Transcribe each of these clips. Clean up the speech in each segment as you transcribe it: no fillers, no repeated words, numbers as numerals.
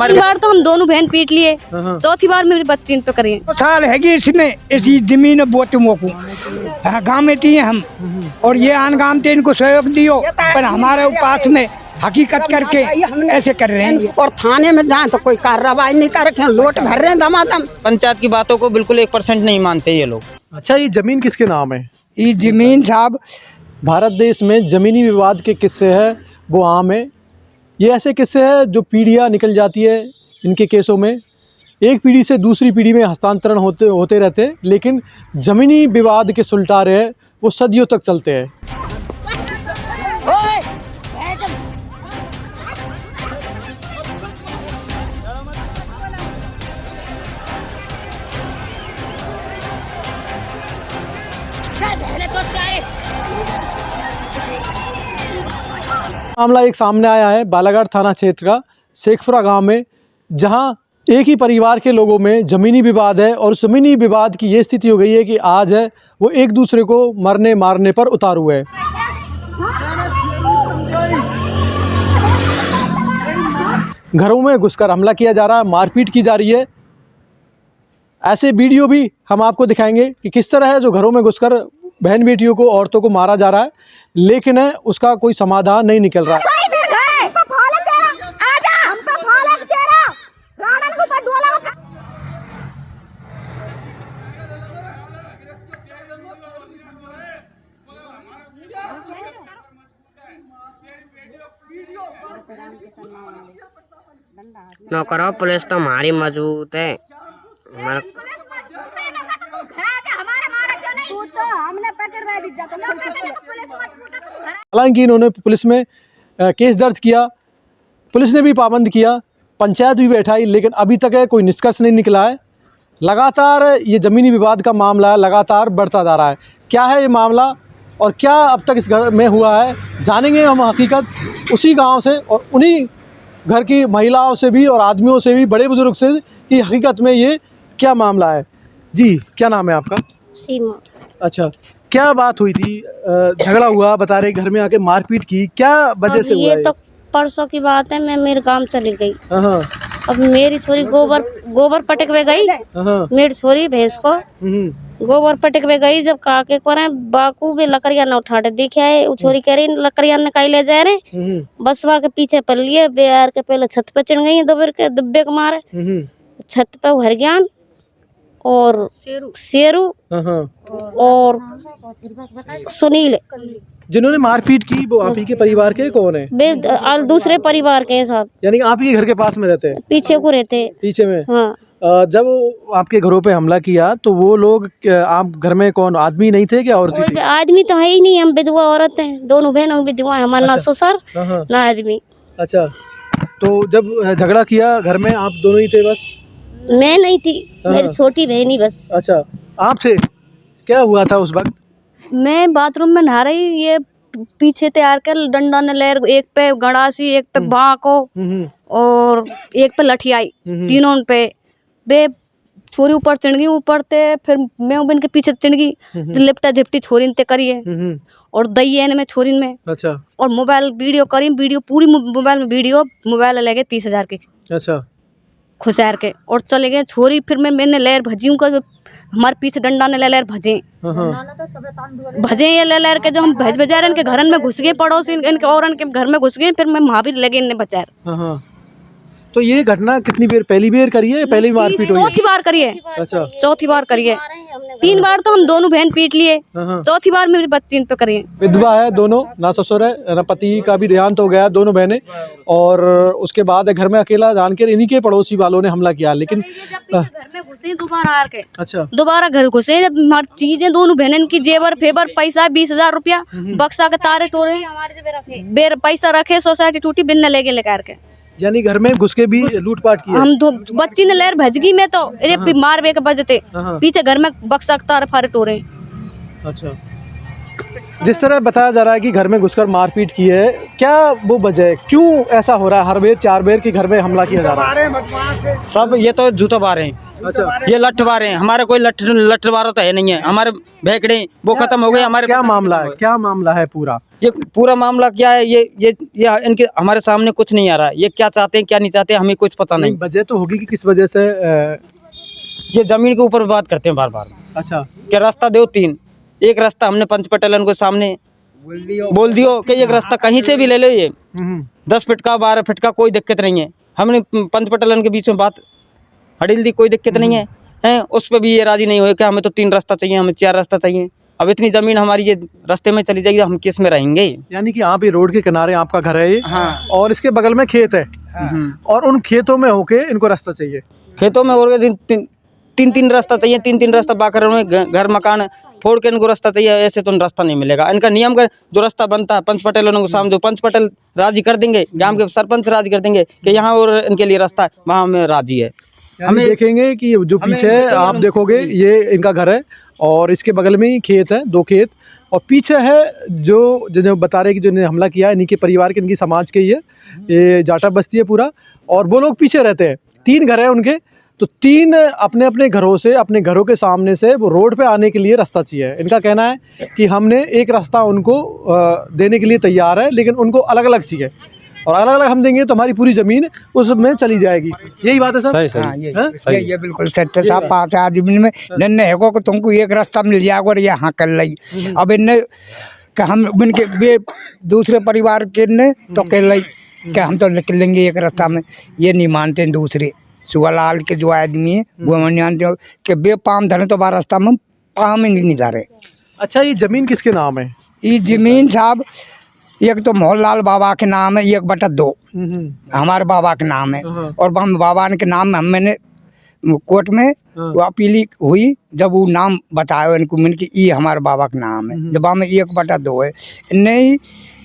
बार तो हम दोनों बहन पीट लिए, चौथी बार मेरी बच्ची इन पे करिए। साल है इसमें ऐसी जमीन बोट मोकू गाँव में थी हम, और ये आन गाँव थे, इनको सहयोग दियो, पर हमारे पास में हकीकत करके ऐसे कर रहे हैं। और थाने में जाए तो कोई कार्रवाई नहीं कर रखे, लोट भर रहे हैं दमादम। पंचायत की बातों को बिल्कुल 1% नहीं मानते ये लोग। अच्छा, ये जमीन किसके नाम है? ये जमीन साहब भारत देश में जमीनी विवाद के किस्से हैं वो आम है। ये ऐसे किस्से हैं जो पीढ़ियाँ निकल जाती है इनके केसों में, एक पीढ़ी से दूसरी पीढ़ी में हस्तांतरण होते रहते हैं, लेकिन ज़मीनी विवाद के सुलटारे हैं वो सदियों तक चलते हैं। मामला एक सामने आया है बालाघाट थाना क्षेत्र का शेखपुरा गांव में, जहां एक ही परिवार के लोगों में ज़मीनी विवाद है, और ज़मीनी विवाद की ये स्थिति हो गई है कि आज है वो एक दूसरे को मरने मारने पर उतारू है। घरों में घुसकर हमला किया जा रहा है, मारपीट की जा रही है। ऐसे वीडियो भी हम आपको दिखाएंगे कि किस तरह है जो घरों में घुसकर बहन बेटियों को, औरतों को मारा जा रहा है, लेकिन उसका कोई समाधान नहीं निकल रहा है। नौकरों पुलिस तो हमारी मजबूत है। हालांकि इन्होंने पुलिस में केस दर्ज किया, पुलिस ने भी पाबंद किया, पंचायत भी बैठाई, लेकिन अभी तक कोई निष्कर्ष नहीं निकला है। लगातार ये ज़मीनी विवाद का मामला लगातार बढ़ता जा रहा है। क्या है ये मामला और क्या अब तक इस घर में हुआ है, जानेंगे हम हकीकत उसी गांव से और उन्हीं घर की महिलाओं से भी और आदमियों से भी, बड़े बुजुर्ग से, कि हकीकत में ये क्या मामला है। जी, क्या नाम है आपका? सीमा। अच्छा, क्या बात हुई थी? झगड़ा हुआ बता रहे, घर में आके मारपीट की, क्या वजह से हुआ? ये तो परसों की बात है, मैं मेरे गांव चली गई। अब मेरी छोरी गोबर पटक में गई, मेरी छोरी भैंस को गोबर पटक में गई। जब काके को रहे बाकू भी लकड़िया न उठाते दिखे है, छोरी कह रही लकड़िया न काई ले जा रहे, बसवा के पीछे पड़ लिए। बेर के पहले छत पे चढ़ गई, दुब्बे के मारे छत पे भर गया, और शेरू और सुनील जिन्होंने मारपीट की वो आप ही के परिवार के कौन है? दूसरे परिवार के साथ, यानी आप ही के घर के पास में रहते हैं? पीछे को रहते हैं। पीछे में? हाँ। जब आपके घरों पे हमला किया तो वो लोग, आप घर में कौन, आदमी नहीं थे क्या, औरत थी? आदमी तो है ही नहीं, हम विधवा औरत हैं, दोनों बहनों विधवा है, हमारा ना ससुर ना आदमी। अच्छा, तो जब झगड़ा किया घर में आप दोनों ही थे? बस मैं नहीं थी, मेरी छोटी बहन ही बस। अच्छा, आप थे? क्या हुआ था उस वक्त? मैं बाथरूम में नहा रही, ये पीछे तैयार कर डंडा ने लेर, एक पे गड़ासी, एक पे बाको और एक पे लठियाई, तीनों पे बे छोरी ऊपर चढ़ गई। ऊपर ते फिर मैं उन के पीछे चढ़ गई, लिपटा झिपटी छोरी ते करिए और दई में छोरी में। अच्छा, और मोबाइल वीडियो करी, वीडियो पूरी मोबाइल में वीडियो, मोबाइल ले गए 30,000 के। अच्छा, खुशहार के और चले गए छोरी। फिर मैंने लहर भजी हूँ, हमारे पीछे डंडा ने लहर भजे ये लहर के, जो हम भज बजा रहे इनके घर में घुस गए, पड़ोसी इनके और इनके घर में घुस गए। फिर मैं महावीर लगे इनने बचा। तो ये घटना कितनी बार, पहली बार करी है? पहली मारपीट हुई? चौथी बार करी है। अच्छा, चौथी बार करी है। 3 बार तो हम दोनों बहन पीट लिए, चौथी बार मेरी बच्ची इन पे करी है। विधवा है दोनों, ना ससुर है ना पति का भी देहांत हो गया, दोनों बहनें, और उसके बाद घर में अकेला जानकर इन्हीं के पड़ोसी वालों ने हमला किया। लेकिन घर में घुसे दोबारा आके, अच्छा, दोबारा घर घुसे, जब चीजें दोनों बहनन की, जेवर फेवर, पैसा 20,000 रुपया, बक्सा के तारे तोड़े, बेर पैसा रखे, सोसाइटी टूटी, बिन लेके लेकर के, यानी घर में घुस के भी लूटपाट की। हम दो बच्ची ने लहर भजगी में तो मार बे के बजते पीछे घर में बक्सा तारे फारे टोरे। अच्छा, जिस तरह बताया जा रहा है कि घर में घुसकर मारपीट की है, क्या वो वजह है, क्यों ऐसा हो रहा है? हर बेर 4 बेर की घर में हमला किया जा रहा है। सब ये तो जूता बार हैं, अच्छा, ये लठवार हैं, हमारे कोई लठवार तो है नहीं है, हमारे भेकड़े वो खत्म हो गए हमारे। क्या मामला है, क्या मामला है पूरा? ये पूरा मामला क्या है, ये इनके हमारे सामने कुछ नहीं आ रहा, ये क्या चाहते हैं क्या नहीं चाहते हमें कुछ पता नहीं। वजह तो होगी कि किस वजह से ये जमीन के ऊपर बात करते हैं बार बार। अच्छा, क्या रास्ता दो तीन, एक रास्ता हमने पंच पटेलन को सामने बोल दियो कि एक रास्ता कहीं से भी ले लो, ये 10 फीट का 12 फीट का कोई दिक्कत नहीं है। हमने पंच पटेलन के बीच में बात हड़ील दी, कोई दिक्कत नहीं है, हैं उस पर भी ये राजी नहीं हुए कि हमें तो 3 रास्ता चाहिए, हमें 4 रास्ता चाहिए। अब इतनी जमीन हमारी ये रास्ते में चली जाएगी, हम किस में रहेंगे? यानी कि आप ये रोड के किनारे आपका घर है ये, हाँ। और इसके बगल में खेत है, और उन खेतों में होके इनको रास्ता चाहिए। खेतों में और 3 रास्ता चाहिए, 3 रास्ता बाकर में घर मकान फोड़ के इनको रास्ता चाहिए, ऐसे तो रास्ता नहीं मिलेगा। इनका नियम का जो रास्ता बनता है पंच पटेलों को सामने दो, पंच पटेल राजी कर देंगे, गांव के सरपंच राजी कर देंगे कि यहाँ और इनके लिए रास्ता है, वहाँ में राजी है। हमें देखेंगे कि जो पीछे है आप देखोगे ये इनका घर है, और इसके बगल में ही खेत है, 2 खेत, और पीछे है जो जिन्हें बता रहे कि जो इन्हें हमला किया है इनके परिवार के, इनकी समाज के ही है, ये जाटा बस्ती है पूरा, और वो लोग पीछे रहते हैं। 3 घर है उनके, तो 3 अपने अपने घरों से, अपने घरों के सामने से वो रोड पे आने के लिए रास्ता चाहिए। इनका कहना है कि हमने एक रास्ता उनको देने के लिए तैयार है, लेकिन उनको अलग अलग चाहिए, और अलग अलग हम देंगे तो हमारी पूरी ज़मीन उसमें चली जाएगी। यही बात है सर? सही, ये बिल्कुल सत्य साहब। 5 आदमी में नन्हे है को तुमको एक रास्ता मिल जाएगा और यहाँ कर ली। अब इनने कि हम इनके बे दूसरे परिवार के ने तो कह ली कि हम तो निकल लेंगे एक रास्ता में, ये नहीं मानते। दूसरे सुवालाल के जो आदमी है वो नहीं जानते कि बे पाम धरे तो 12 रास्ता में पाम ही नहीं धरे। अच्छा, ये ज़मीन किसके नाम है? ये ज़मीन साहब एक तो मोहनलाल बाबा के नाम है, 1/2 हमारे बाबा के नाम है, और बाबा के नाम में मैंने कोर्ट में वो अपील हुई, जब वो नाम बताया इनको मैंने कि ये हमारे बाबा का नाम है, जब में 1/2 है, नहीं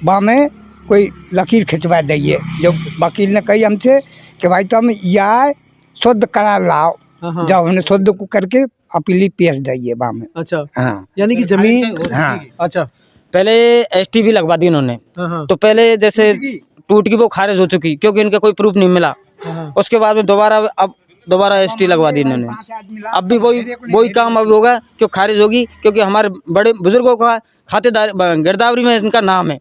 वहाँ में कोई लकीर खिंचवा दिए। जब वकील ने कही हमसे कि भाई तुम यह शुद्ध करा लाओ, जब हमने शुद्ध को करके अपीली पेश दिए वहाँ में। अच्छा, हाँ, यानी कि जमीन, हाँ, अच्छा, पहले ST भी लगवा दी इन्होंने, तो पहले जैसे टूट की वो खारिज हो चुकी क्योंकि इनका कोई प्रूफ नहीं मिला। उसके बाद में दोबारा ST लगवा दी इन्होंने। अब भी वही काम अब होगा, क्यों खारिज होगी, क्योंकि हमारे बड़े बुजुर्गों का खातेदार गिरदावरी में इनका नाम है,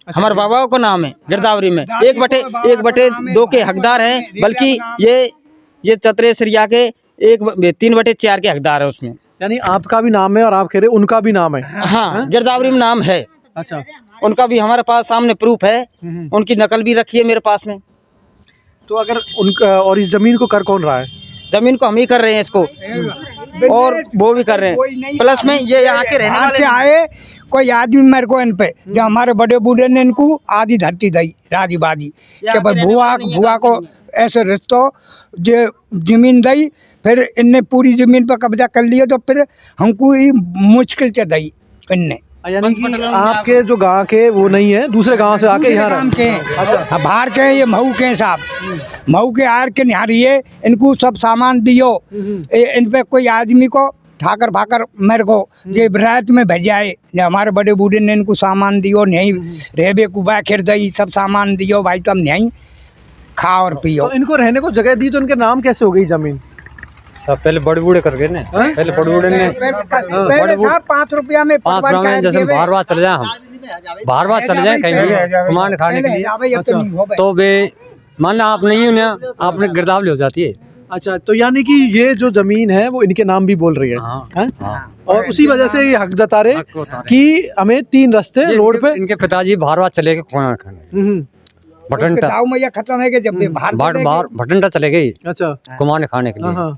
हमारे बाबाओं का नाम है गिरदावरी में। 1/2 के हकदार हैं, बल्कि ये चतरेसरिया के 3/4 के हकदार है उसमें। यानी आपका भी नाम है और आप कह रहे उनका भी नाम है? हाँ, गिरदावरी में नाम है। अच्छा, उनका भी हमारे पास सामने प्रूफ है, उनकी नकल भी रखी है मेरे पास में। तो अगर उनका, और इस जमीन को कर कौन रहा है? जमीन को हम ही कर रहे हैं इसको, और वो भी कर रहे हैं, प्लस में ये यहाँ के रहने वाले आए कोई आदमी मेरे को इन पे, जो हमारे बड़े बूढ़े ने इनको आधी धरती दी राजी बाजी कि भाई बुआ को ऐसे रिश्तों जो जमीन दी, फिर इनने पूरी जमीन पर कब्जा कर लिया, तो फिर हमको ही मुश्किल से दी इनने। यानी कि आपके जो गांव के वो नहीं है, दूसरे गांव से आके यहाँ के हैं। अच्छा, बाहर के ये मऊ के साहब, मऊ के आर के निहारिए, इनको सब सामान दियो, इन पे कोई आदमी को ठाकर भाकर मेरे को ये रात में भेजाए, हमारे बड़े बूढ़े ने इनको सामान दियो, नहीं रेबे कुबा खिर दी, सब सामान दियो, भाई तुम नहीं खा और पियो। तो इनको रहने को जगह दी, तो इनके नाम कैसे हो गई जमीन? सब पहले बड़े बूढ़े कर गए ने, पहले बड़े बूढ़े ने साहब 5 रुपया में जैसे बाहर चले जाए, हम बाहर चले जाए कहीं भी कमान खाने के लिए, तो वे मान आप नहीं हो, आपने गिरदावरी हो जाती है। अच्छा, तो यानी कि ये जो जमीन है वो इनके नाम भी बोल रही है? हाँ। और उसी वजह से ये हक जता रहे कि हमें 3 रास्ते रोड पे। इनके पिताजी बाहर चले गए खाना खाने, भटंडा में खत्म है कि जब बाहर भटंडा चले गई, अच्छा, कुमाने खाने के लिए,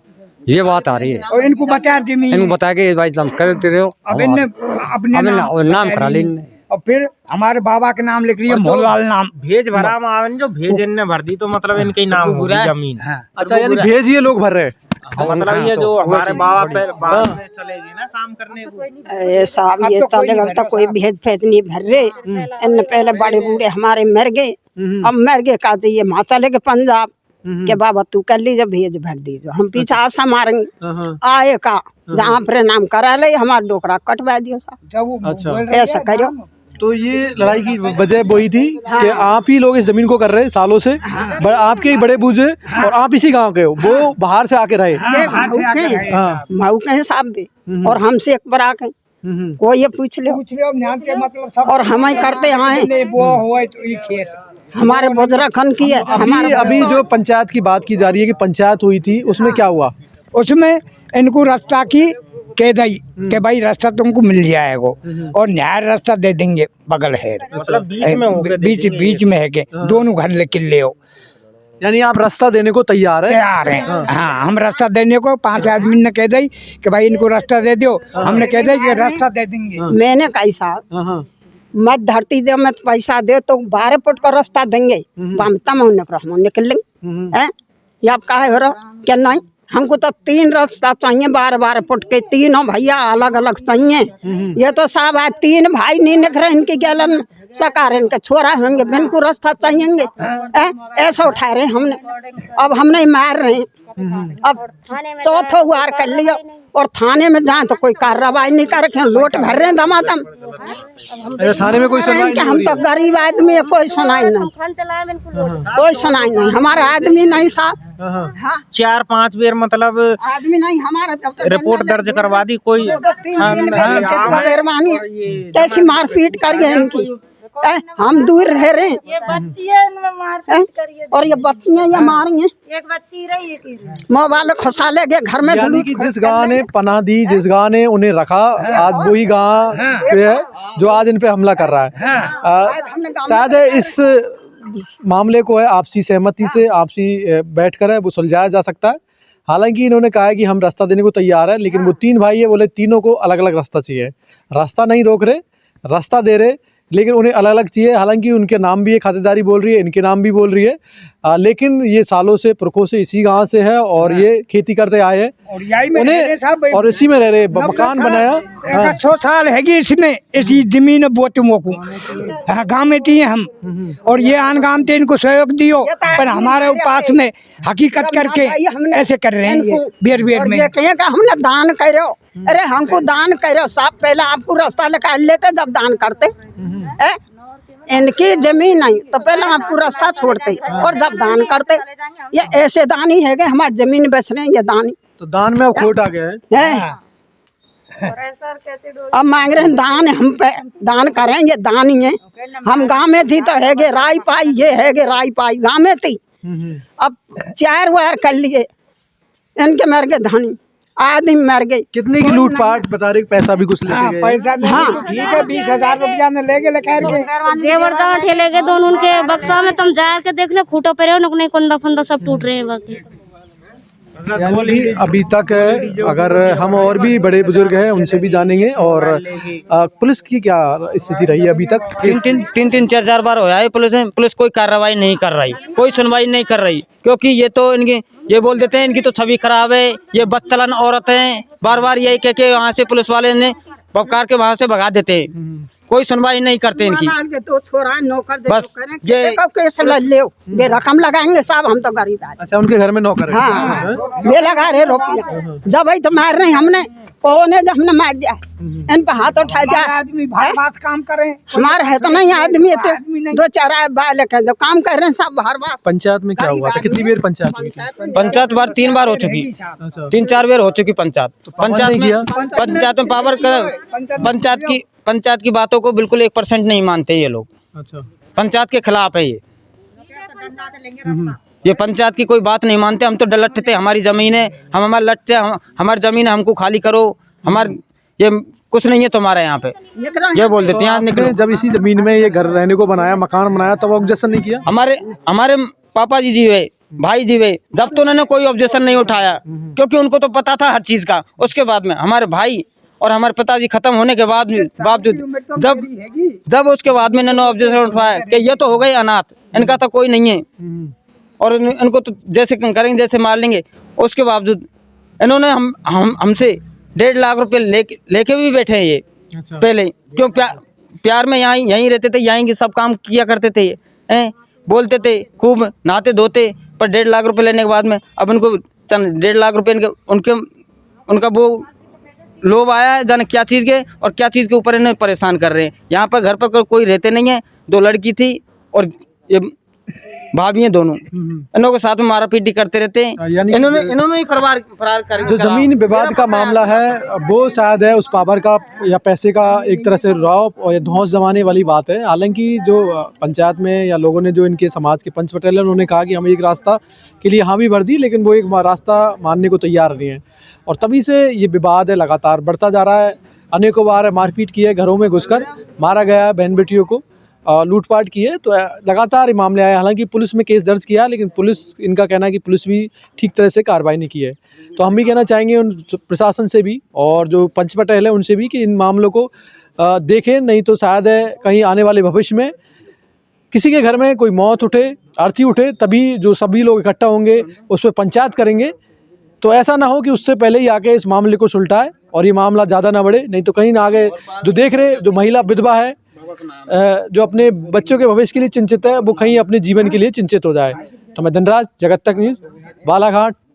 ये बात आ रही है। और इनको बता जमीन, इनको बता के भाई तुम करते रहो, अब इनने अपने नाम करा ली, और फिर हमारे बाबा के नाम लिख रही है मोहनलाल नाम, भेज भरा में जो भेज इनने भर दी, तो मतलब इनके नाम हो गई जमीन। अच्छा, यानी भेज ये लोग भर रहे हैं, मतलब ये जो हमारे बाबा चलेगी ना काम करने को। अरे साहब, ये चलेगा तो कोई भेज फेज नहीं भर रहे। इन पहले बड़े बूढ़े हमारे मर गए, अब मर गए का चाहिए, वहाँ चले गए पंजाब के बाबा तू कर लीजिए, भेज भर दीजिए, हम पीछे आशा मारेंगे आए का, जहाँ पर नाम करा ले हमारा डोकरा कटवा दियो साहब। अच्छा, ऐसा करो। तो ये लड़ाई की वजह वही थी कि आप ही लोग इस जमीन को कर रहे हैं सालों से, आपके ही बड़े बूझे और आप इसी गांव के हो, वो बाहर से आके रहे। मऊ के साहब भी और हमसे एक बार आके वो ये पूछ लो मतलब और हम ही करते आए हमारे बुजुर्ग की है। हमारे अभी जो पंचायत की बात की जा रही है कि पंचायत हुई थी, उसमें क्या हुआ? उसमें इनको रास्ता की कह दी कि भाई रास्ता तुमको मिल जाएगा और न्याय रास्ता दे देंगे, बगल है मतलब बीच में हो गए, बीच में है के दोनों घर किले हो, यानी आप रास्ता देने को तैयार हैं? हाँ, हम रास्ता देने को 5 आदमी ने कह दी कि भाई इनको रास्ता दे दो, हमने कह दी कि रास्ता दे देंगे। मैंने कही साहब मत धरती दे मत पैसा दे तो 12 फुट का रास्ता देंगे, हम निकल लेंगे। ये आप कहे हो रहा क्या? नहीं, हमको तो 3 रास्ता चाहिए, 12 फुट के, तीनों भैया अलग अलग चाहिए। ये तो साहब आज 3 भाई नहीं निक रहे, इनकी गैलन सकार इनके छोरा होंगे, इनको रास्ता चाहिए। ऐसा उठा रहे हमने, अब हम नहीं मार रहे, अब चौथा वार कर लिया और थाने में जाए तो कोई कार्रवाई नहीं कर रखे, लोट भर रहे दमादम। थाने में कोई सुनाई नहीं? हम तो गरीब आदमी है, कोई सुनाई नहीं, कोई सुनाई नहीं, हमारा आदमी नहीं साहब। 4-5 बेर मतलब आदमी नहीं हमारा, रिपोर्ट दर्ज करवा दी, कोई मेहरबानी कैसी मारपीट करिए इनकी। हम दूर रह रहे हैं, ये बच्ची है, इनमें मारपीट करिए और ये बच्चियां ये मारी हैं, एक बच्ची रही है मोबाइल खुसा ले गए घर में। यानी कि जिस गांव ने पनाह दी, जिस गांव ने उन्हें रखा, आज वही गांव है जो आज इन पे हमला कर रहा है। शायद इस मामले को है आपसी सहमति से, आपसी बैठकर है वो सुलझाया जा सकता है। हालांकि इन्होंने कहा है कि हम रास्ता देने को तैयार है, लेकिन वो 3 भाई है, बोले तीनों को अलग अलग रास्ता चाहिए। रास्ता नहीं रोक रहे, रास्ता दे रहे, लेकिन उन्हें अलग अलग चाहिए। हालांकि उनके नाम भी है, खातेदारी बोल रही है, इनके नाम भी बोल रही है, लेकिन ये सालों से पुरखों से इसी गांव से है और ये खेती करते आए हैं उन्हें, और इसी में रह रहे, मकान बनाया। 100 साल है इसमें, इसी जमीन बोतमों को गाँव में थी हम, और ये आन गाँव थे, इनको सहयोग दियो, पर हमारे पास में हकीकत करके ऐसे कर रहे हैं ये बेर में। हमने दान करो, अरे हमको दान करो साहब, पहले आपको रास्ता निकाल लेते जब दान करते। इनकी जमीन नहीं तो पहले आपको रास्ता छोड़ते और जब दान करते। ये ऐसे दान ही है कि हमारी जमीन बेच रहे हैं, ये दान। तो दान में अब खोट आ गया है। अब मांग रहे हैं दान, हम पे दान करें, ये दान ही है। हम गांव में थी तो है गे राई पाई, ये है गे राई पाई, गांव में थी। अब 4 वार कर लिए, इनके मर गए धानी, आदमी मर गए। कितने की लूटपाट बता रहे, पैसा भी कुछ लेके गए? पैसा हाँ ठीक है, 20,000 रुपया में ले गए, जेवर जहाँ ठेले गए दोनों उनके बक्सा में, तुम जा के देख लो, खूटो पे रहे, नहीं कुंदा फंदा सब टूट रहे हैं बाकी। यानी कि अभी तक अगर हम और भी बड़े बुजुर्ग हैं उनसे भी जानेंगे। और पुलिस की क्या स्थिति रही है अभी तक? 3-4 बार होया है, पुलिस कोई कार्रवाई नहीं कर रही, कोई सुनवाई नहीं कर रही, क्योंकि ये तो इनके ये बोल देते हैं इनकी तो छवि खराब है, ये बदचलन औरतें, बार बार यही कह के वहाँ से पुलिस वाले ने बबकार के वहाँ से भगा देते हैं, कोई सुनवाई नहीं करते इनकी। तो छोरा नौकर बस ये केस ले रकम लगाएंगे साहब, हम तो गरीब आदमी। अच्छा, उनके घर में नौकर है? हाँ, ये लगा रहे रुपया, जब भाई तो मार रहे हमने, कौन है जब हमने मार दिया, इन पे हाथ उठा जाए, आदमी बात काम करें, हमारे है तो नहीं आदमी, 2-4 बाल जो काम कर रहे हैं सब बाहर बात। पंचायत में क्या हुआ था? कितनी बार पंचायत हुई थी? पंचायत 3 बार हो चुकी, 3-4 बार हो चुकी पंचायत। पंचायत में पावर पंचायत की बातों को बिल्कुल 1% नहीं मानते ये लोग। अच्छा, पंचायत के खिलाफ है ये पंचायत की कोई बात नहीं मानते। हम तो डलटते, हमारी जमीन है, हम हमारे लटते, हमारी जमीन है, हमको खाली करो, हमारे ये कुछ नहीं है तुम्हारे यहाँ पे, ये बोल देते हैं। यहाँ निकले। जब इसी जमीन में ये घर रहने को बनाया, मकान बनाया, तब ऑब्जेक्शन नहीं किया? हमारे पापा जी जीवे, भाई जीवे, जब तो उन्होंने कोई ऑब्जेक्शन नहीं उठाया, क्योंकि उनको तो पता था हर चीज का। उसके बाद में हमारे भाई और हमारे पिताजी खत्म होने के बावजूद जब उसके बाद में इन्होंने ऑब्जेक्शन उठाया कि ये तो हो गए अनाथ, इनका तो कोई नहीं है और इनको तो जैसे करेंगे जैसे मार लेंगे। उसके बावजूद इन्होंने हमसे 1.5 लाख रुपए लेके भी बैठे हैं ये। अच्छा। पहले क्यों प्यार में यहीं रहते थे, यहीं के सब काम किया करते थे, बोलते थे, खूब नहाते धोते, पर 1.5 लाख रुपए लेने के बाद में अब इनको 1.5 लाख रुपए उनका वो लोभ आया है जाने क्या चीज़ के और क्या चीज़ के ऊपर इन्हें परेशान कर रहे हैं। यहाँ पर घर पर कोई रहते नहीं है, 2 लड़की थी और ये भाभी हैं दोनों, इन्हों के साथ में मारा पीटी करते रहते हैं। यानी इन्होंने ही फरार कर जो जमीन विवाद का मामला है वो शायद है उस पावर का या पैसे का एक तरह से रौब और धौंस जमाने वाली बात है। हालांकि जो पंचायत में या लोगों ने जो इनके समाज के पंच पटेल हैं उन्होंने कहा कि हम एक रास्ता के लिए हामी भर दी, लेकिन वो एक रास्ता मानने को तैयार नहीं है और तभी से ये विवाद है लगातार बढ़ता जा रहा है। अनेकों बार मारपीट की है, घरों में घुसकर मारा गया है, बहन बेटियों को लूटपाट की है, तो लगातार ये मामले आए। हालांकि पुलिस में केस दर्ज किया, लेकिन पुलिस, इनका कहना है कि पुलिस भी ठीक तरह से कार्रवाई नहीं की है। तो हम भी कहना चाहेंगे उन प्रशासन से भी और जो पंच पटेल है उनसे भी कि इन मामलों को देखें, नहीं तो शायद है कहीं आने वाले भविष्य में किसी के घर में कोई मौत उठे, अर्थी उठे, तभी जो सभी लोग इकट्ठा होंगे उस पर पंचायत करेंगे। तो ऐसा ना हो कि उससे पहले ही आके इस मामले को सुलटाए और ये मामला ज़्यादा ना बढ़े, नहीं तो कहीं ना आगे जो देख रहे, जो महिला विधवा है, जो अपने बच्चों के भविष्य के लिए चिंतित है, वो कहीं अपने जीवन के लिए चिंतित हो जाए। तो मैं धनराज, जगत तक न्यूज़, बालाघाट।